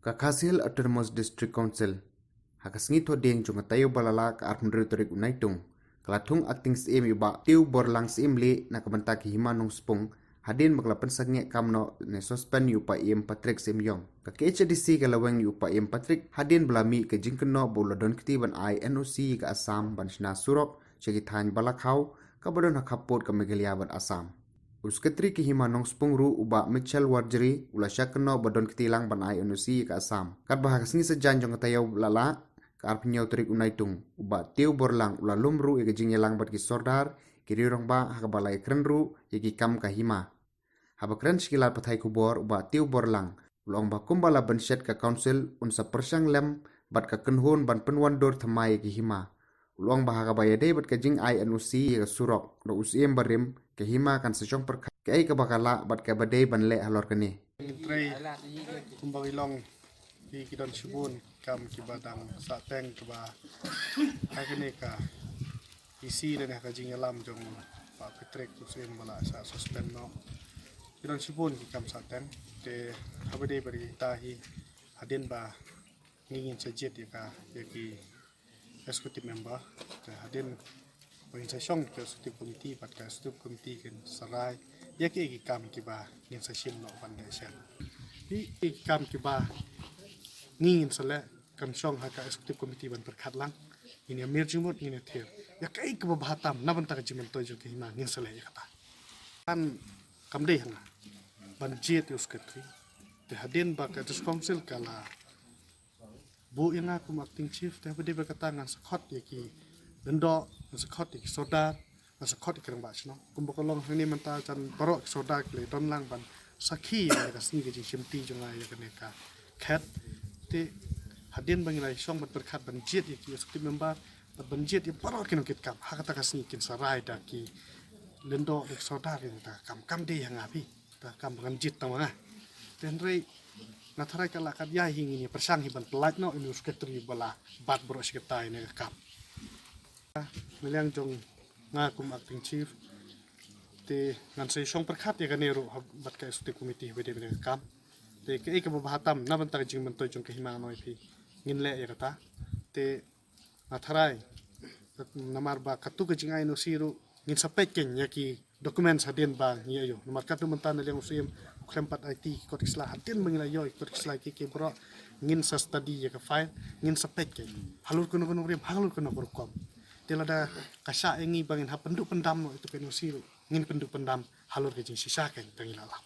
Kakasil Autonomous District Council hakasngi to deng chung Tiewborlang ka arpundri torik unaitung kala Thung acting Syiem iba Tiewborlang Syiemlieh na kabanta ki himanong spong hadin magla Pynsangeh kamno ne suspend yu pa Patrick Syiem ka Khadc kalawang yu pa Patrick hadin blami ke jingkno boladon ktiban NOC ka Assam banshna surok chegi than balakhau ka badon hakapot ka megaliabat Assam Uskatri ki himanong spungru uba Mitchell Warjeri ula syakno badon ketilang ban NOC ka Assam kat bahasni sejan jong tayaw lala ka arpnyaw trik unaitung uba Tiewborlang ula lumru ega jingyelang bat ki sordar kirirong ba hakabalai krenru yeki kam ka hima habakren skilat pathai kubor uba Tiewborlang ulong ba kumbala banset ka council unsa persang lem bat ka kenhon ban penwandor thamai ki hima ulong ba hakabayade bat ka jing NOC ka surok do Syiem barim ke hima kan sejong perkat ke ai ka bakala bat ka badai ban le halor kani Menteri Kumbawilong di Kidon Subun kam kibadang sateng keba kini ka isi dan ka jingalam jong Pak Patrick Syiem bala sa suspend no Kidon Subun ki kam sateng te habade bari tahi hadin ba ngingin sajet ya ka yaki executive member te hadin organisasi ke executive committee pat ka executive committee kan sarai ya ke kam kiba ngin sa Syiem no foundation di kam kiba ngin sala kam song ha ka executive committee ban perkhat lang ini amir jumut ini thir ya kai ke bahatam na ban ta jimen to jo ke hima ngin sala ya kata kan kam dei hanga ban jet us ketri te hadin ba ka council kala bu yang aku acting chief te bade berkata ngan sakot ya ki lendo sakot ki soda sakot ki rang bachno kumbokolong hani manta chan barok soda kle don lang ban sakhi ya ka sni ki chimti jonga ya ka neka khat te hadin bangilai song bat berkhat ban jet ya ki sakti member ban jet ya barok kin kit kam hakata ka sni kin sarai da ki lendo ki soda ki ta kam de yang api ta kam ban jet ta ma ten rei natharai kala kat ya hingini persang hiban pelat no ini sekretari bala bat bro sekretai ne kam meliang jong ngakum acting chief te ngan sei song perkhat ya ganero bat ka executive committee bede kam te ke ka bahatam na ban ta jing mentoi jong ke hima noi phi ngin le ya kata te natharai namar ba katu ke jing ai no siru ngin sapek ken ya ki dokumen sadin ba ngi ayo nomor katu mentan le Syiem klempat IT kot islah hatin mengila yo kot islah ki bro ngin sa study ya ka file ngin sapek ke halur kuno rim halur kuno berkom telada kasa engi bangin ha penduk pendam no itu penusil ngin penduk pendam halur ke jing sisa ken tangilala